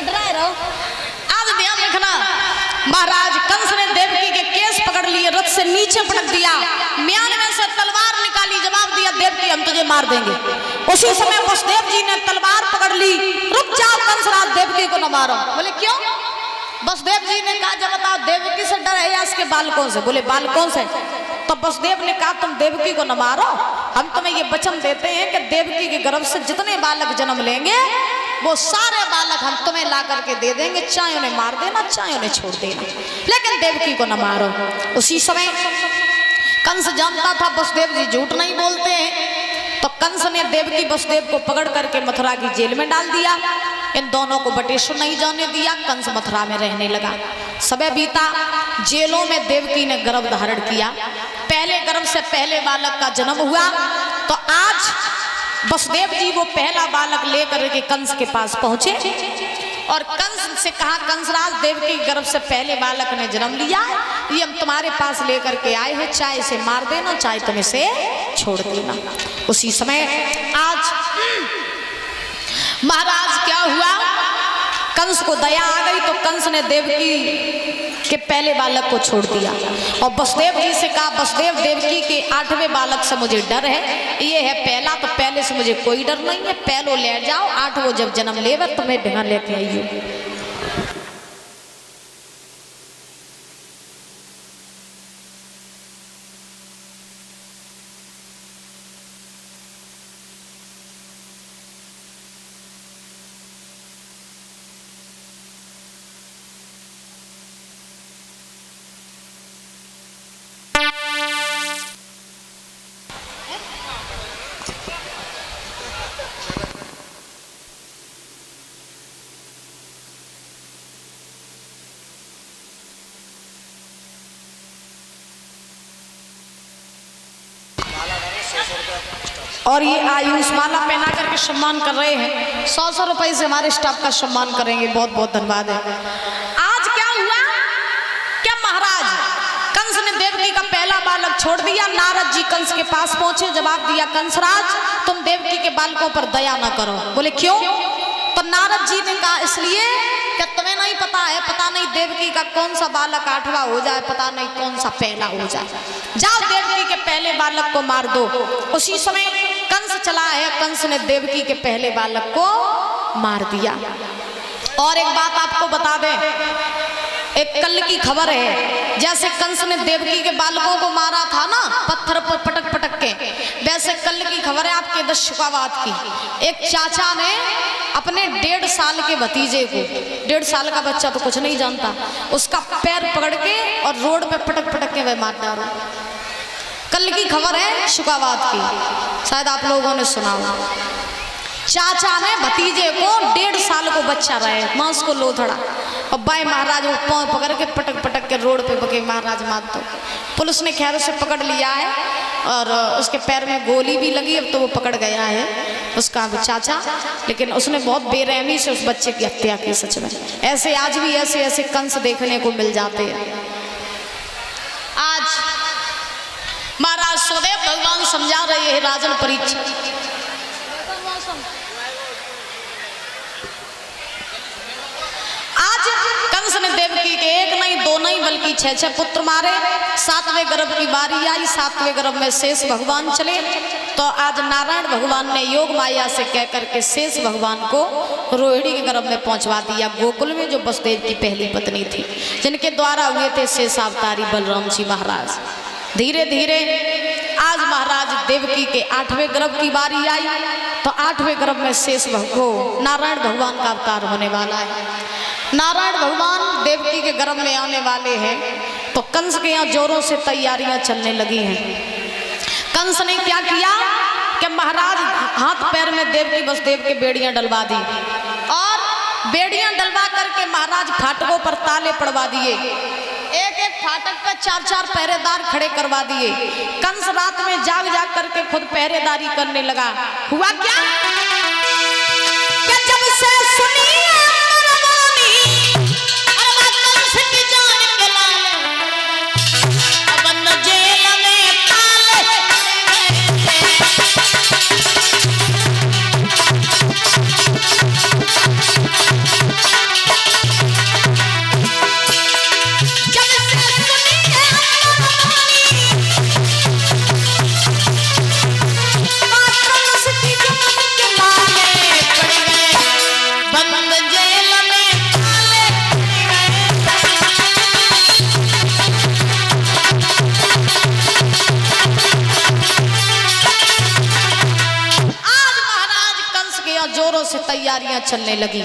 डरा रहो। आज ध्यान रखना, महाराज कंस ने देवकी के केस पकड़ लिए, रथ से नीचे पटक दिया, म्यान में से तलवार निकाली, जवाब दिया देवकी हम तुझे मार देंगे। उसी समय वसुदेव जी ने तलवार पकड़ ली, रुक जाओ कंसराज, देवकी को न मारो। बोले क्यों? वसुदेव जी ने कहा जब बताओ देवकी से डर है या इसके बालकों से? बोले बालकों से। तो वसुदेव ने कहा तुम देवकी को न मारो, हम तुम्हें ये वचन देते हैं कि देवकी के गर्भ से जितने बालक जन्म लेंगे वो सारे बालक हम तुम्हें ला करके दे देंगे, चाहे उन्हें मार देना चाहे उन्हें छोड़ देना, लेकिन देवकी को न मारो। उसी समय कंस जानता था वसुदेव जी झूठ नहीं बोलते हैं, तो कंस ने देवकी वसुदेव को पकड़ करके मथुरा की जेल में डाल दिया। इन दोनों को बटेश्वर नहीं जाने दिया, कंस मथुरा में रहने लगा। समय बीता, जेलों में देवकी ने गर्भ धारण किया, पहले गर्भ से पहले बालक का जन्म हुआ। तो आज वसुदेव जी वो पहला बालक लेकर के कंस के पास पहुंचे और कंस से कहा कंसराज देवकी गर्भ से पहले बालक ने जन्म लिया, ये हम तुम्हारे पास लेकर के आए हैं, चाहे इसे मार देना चाहे तुम इसे छोड़ देना। उसी समय आज महाराज क्या हुआ, कंस को दया आ गई तो कंस ने देवकी के पहले बालक को छोड़ दिया और वसुदेव जी से कहा वसुदेव देवकी के 8वें बालक से मुझे डर है, ये है पहला, तो पहले से मुझे कोई डर नहीं है, पहलो ले जाओ, 8वां जब जन्म लेगा तुम्हें ढंगा लेके आइए। और ये आयुष माला पहना करके सम्मान कर रहे हैं, 100 रुपए से हमारे स्टाफ का सम्मान करेंगे, बहुत बहुत धन्यवाद है। आज क्या हुआ, क्या महाराज कंस ने देवकी का पहला बालक छोड़ दिया। नारद जी कंस के पास पहुंचे, जवाब दिया कंसराज तुम देवकी के बालकों पर दया न करो। बोले क्यों? तो नारद जी ने कहा इसलिए क्या तुम्हें नहीं पता है, पता नहीं देवकी का कौन सा बालक 8वां हो जाए, पता नहीं कौन सा पहला हो जाए, जाओ देवकी के पहले बालक को मार दो। उसी समय कंस चला है, कंस ने देवकी के पहले बालक को मार दिया। और एक बात आपको बता दें, एक कल की खबर है, जैसे कंस ने देवकी के बालकों को मारा था ना पत्थर पर पटक पटक के, वैसे कल की खबर है आपके दशकाबाद की। एक चाचा ने अपने 1.5 साल के भतीजे को, 1.5 साल का बच्चा तो कुछ नहीं जानता, उसका पैर पकड़ के और रोड पे पटक पटक के वह मार डाला। कल की खबर है शुकाबाद की, शायद आप लोगों ने सुना हो। चाचा ने भतीजे को 1.5 साल को बच्चा रहे, मांस को लोथड़ा, और बाई महाराज वो पाँव पकड़ के पटक पटक के रोड पे बके महाराज मार दो। पुलिस ने खैर उसे पकड़ लिया है और उसके पैर में गोली भी लगी, अब तो वो पकड़ गया है उसका चाचा, लेकिन उसने बहुत बेरहमी से उस बच्चे की हत्या की। सच में ऐसे आज भी ऐसे ऐसे कंस देखने को मिल जाते हैं। आज महाराज सुखदेव भगवान समझा रहे हैं राजन परीक्षित, आज कंस ने देवकी के 1 नहीं 2 नहीं बल्कि 6 पुत्र मारे। 7वें गर्भ की बारी आई, 7वें गर्भ में शेष भगवान चले, तो आज नारायण भगवान ने योग माया से कह करके शेष भगवान को रोहिणी के गर्भ में पहुंचवा दिया, गोकुल में, जो वसुदेव की पहली पत्नी थी, जिनके द्वारा हुए थे शेष अवतारी बलराम जी महाराज। धीरे धीरे आज महाराज देवकी के 8वें गर्भ की बारी आई, तो 8वें गर्भ में शेष नारायण भगवान का अवतार होने वाला है। नारायण भगवान देवकी के गर्भ में आने वाले हैं, तो कंस के यहाँ जोरों से तैयारियां चलने लगी हैं। कंस ने क्या किया कि महाराज हाथ पैर में देवकी वसुदेव के बेड़ियां डलवा दी और बेड़ियां डलवा करके महाराज फाटकों पर ताले पड़वा दिए, एक एक फाटक पर 4-4 पहरेदार खड़े करवा दिए। कंस रात में जाग जाग करके खुद पहरेदारी करने लगा। हुआ क्या कि जब से सुनी तैयारियां चलने लगी।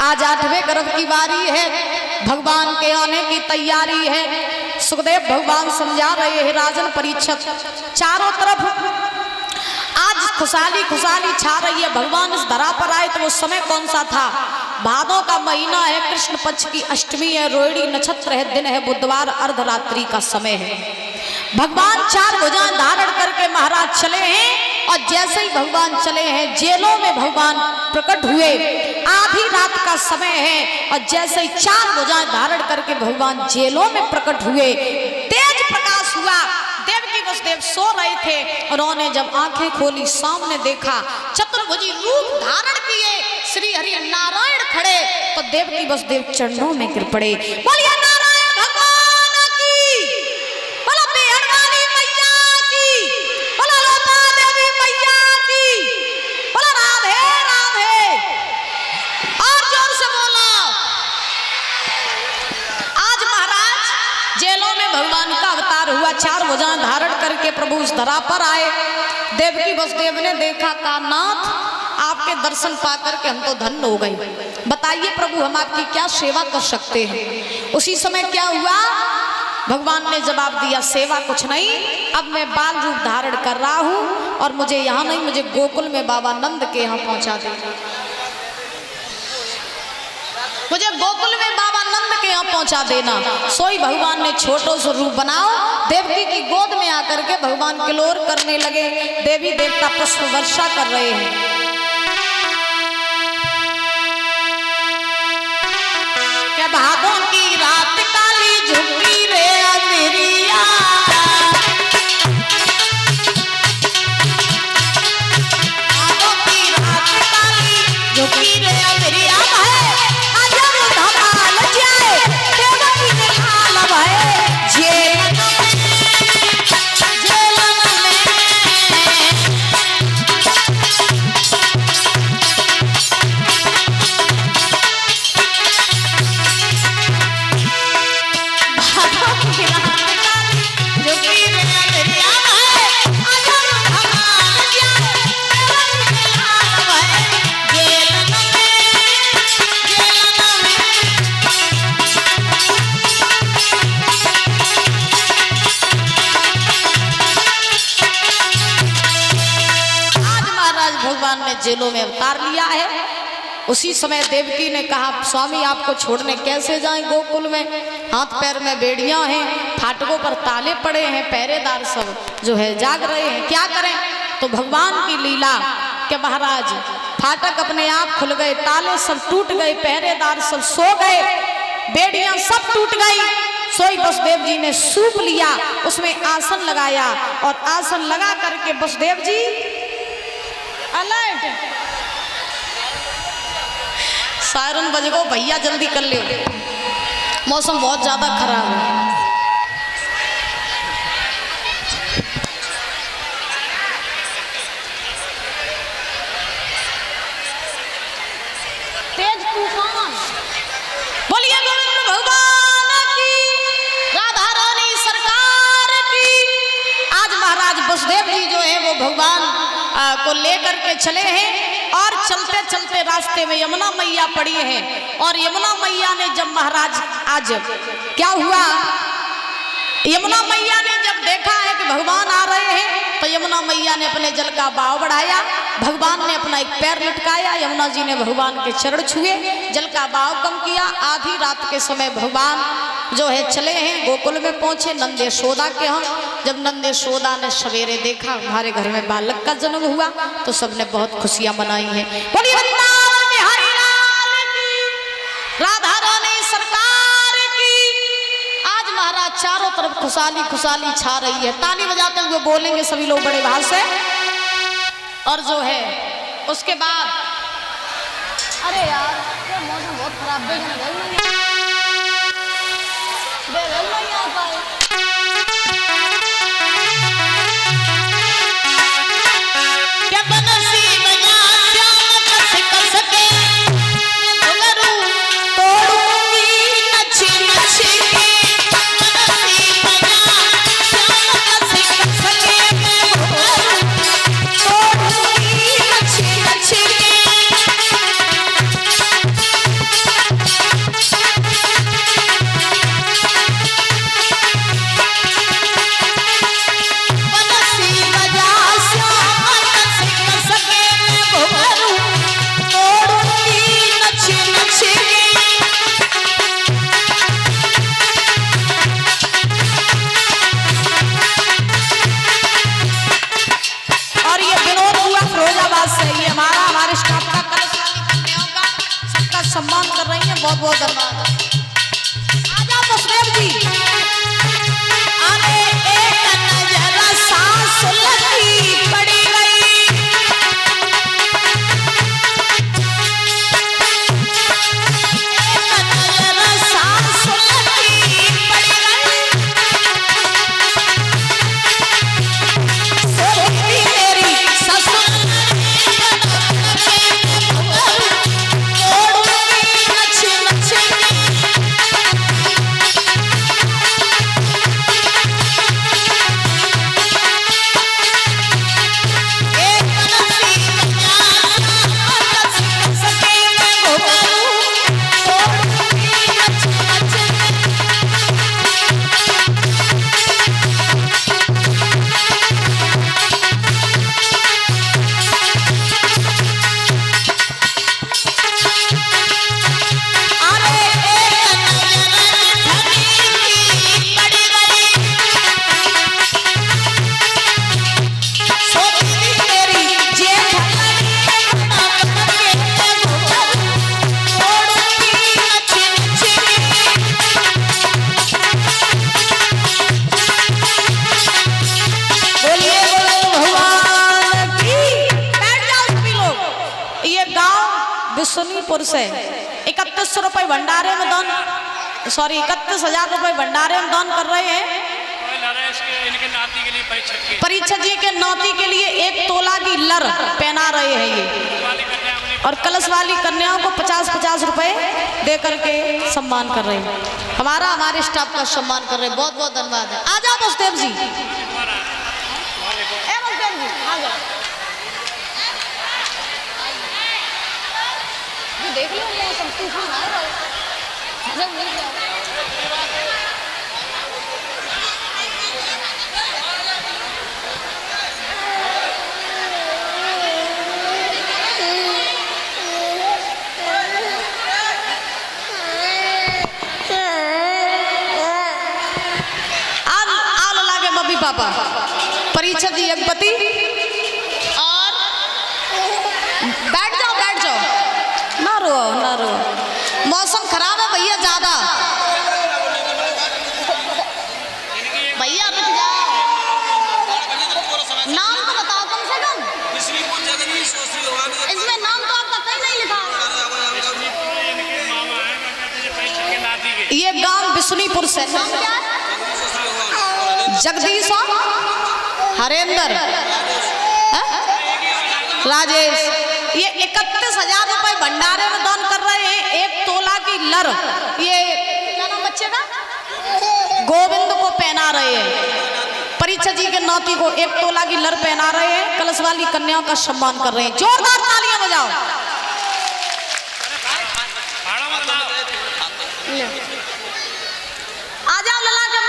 आज 8वें गर्भ की बारी है, भगवान के आने की तैयारी है। सुखदेव भगवान समझा रहे हैं राजन परीक्षित, चारों तरफ आज खुशहाली खुशहाली छा रही है। भगवान इस धरा पर आए तो वो समय कौन सा था? भादों का महीना है, कृष्ण पक्ष की अष्टमी है, रोहिणी नक्षत्र है, दिन है बुधवार, अर्धरात्रि का समय है। भगवान 4 भुजाएं धारण करके महाराज चले हैं और जैसे ही भगवान चले हैं जेलों में भगवान प्रकट हुए। आधी रात का समय है और जैसे ही 4 भुजाएं धारण करके भगवान जेलों में प्रकट हुए, तेज प्रकाश हुआ। देवकी वसुदेव सो रहे थे, उन्होंने जब आंखें खोली सामने देखा चतुर्भुजी रूप धारण किए श्री हरि नारायण खड़े, तो देवकी वसुदेव चरणों में गिर पड़े। बोलिए नारायण भगवान की, बोलो बेहरवाली मैया की, बोलो लता देवी मैया की, बोलो राधे राधे, और जोर से बोलो। आज महाराज जेलों में भगवान का अवतार हुआ, 4 भुजाएं धारण करके प्रभु उस धरा पर आए। देवकी वसुदेव ने देखा, का नाथ आपके दर्शन पाकर के हम तो धन्य हो गए, बताइए प्रभु हम आपकी क्या सेवा कर सकते हैं। उसी समय क्या हुआ, भगवान ने जवाब दिया, सेवा कुछ नहीं, अब मैं बाल रूप धारण कर रहा हूं और मुझे यहाँ नहीं, मुझे गोकुल में बाबा नंद के यहाँ पहुंचा दे, मुझे गोकुल में बाबा नंद के यहाँ पहुंचा देना। सोई भगवान ने छोटो सा रूप बनाओ, देवकी की गोद में आकर के भगवान किलोर करने लगे। देवी देवता पुष्प वर्षा कर रहे हैं। क्या भादों की रात काली झुकी रे अंधेरिया, भादों की रात काली झुकी रे अंधेरिया है, अजब धमाल जाए देवकी ने हाल भाई जेल जेलों में अवतार लिया है। उसी समय देवकी ने कहा, स्वामी आपको छोड़ने कैसे जाएं गोकुल में, हाथ पैर में बेड़ियां हैं, फाटकों पर ताले पड़े हैं, पहरेदार सब जो है जाग रहे हैं, क्या करें। तो भगवान की लीला कि महाराज फाटक अपने आप खुल गए, ताले सब टूट गए, पहरेदार सब सो गए, बेड़ियां सब टूट गई। सोई वसुदेव जी ने सूप लिया, उसमें आसन लगाया और आसन लगा करके वसुदेव जी अलर्ट, सायरन बज गो भैया जल्दी कर ले, मौसम बहुत ज्यादा खराब है। तेज तूफान, बोलिए गोविंद भगवान की, राधा रानी सरकार की। आज महाराज वसुदेव जी जो है वो भगवान को लेकर के चले हैं और चलते चलते रास्ते में यमुना मैया पड़ी है। और यमुना मैया ने जब महाराज आज क्या हुआ, यमुना मैया ने जब देखा है कि भगवान आ रहे हैं तो यमुना मैया ने अपने जल का बहाव बढ़ाया, भगवान ने अपना एक पैर लटकाया, यमुना जी ने भगवान के चरण छुए, जल का बहाव कम किया। आधी रात के समय भगवान जो है चले हैं गोकुल में पहुंचे नंद यशोदा के यहाँ। जब नंद यशोदा ने सवेरे देखा हमारे घर में बालक का जन्म हुआ तो सबने बहुत खुशियां मनाई हैं। बोलिए वृंदावन बिहारी लाल की, राधा रानी सरकार की। आज महाराज चारों तरफ खुशहाली खुशहाली छा रही है। ताली बजाते हुए बोलेंगे सभी लोग बड़े भाव से। और जो है उसके बाद, अरे यार ये मौसम बहुत खराब है, सम्मान कर रही हैं, बहुत बहुत धन्यवाद। आजा मुस्लिम जी। अरे एक नजर सांस लगी पड़ी गई, एक नजर सांस लगी पड़ी गई, सोचती मेरी ससुर बिशुनीपुर से 31 रुपए भंडारे में दान, सॉरी 31,000 रुपए भंडारे में दान कर रहे हैं। इनके नाती के लिए परीक्षा जी के नाती के लिए 1 तोला की लर पहना रहे हैं ये, और कलश वाली कन्याओं को 50-50 रुपए दे करके सम्मान कर रहे हैं। हमारे स्टाफ का सम्मान कर रहे हैं, बहुत बहुत धन्यवाद है। आजा मुस्देव जी, देख लो मौसम तूफान आ रहा है, जब मिल जाओ। आल लागे मम्मी पापा परीक्षा जी अगपति, और बैठ जाओ बैठ जाओ, ना रो, मौसम खराब है भैया ज्यादा, भैया रुक जाओ, नाम तो बताओ कम से कम, इसमें नाम तो आपका कहीं नहीं लिखा। ये गांव बिशुनीपुर से, नाम क्या है? जगदीश और हरेंद्र, राजेश। ये 31,000 रुपए भंडारे में दान कर रहे हैं, 1 तोला की लर, ये क्या नाम बच्चे का, गोविंद को पहना रहे हैं। परीक्षा जी के नाती को 1 तोला की लर पहना रहे हैं, कलश वाली कन्याओं का सम्मान कर रहे हैं। जोरदार तालियां बजाओ। आजा लला के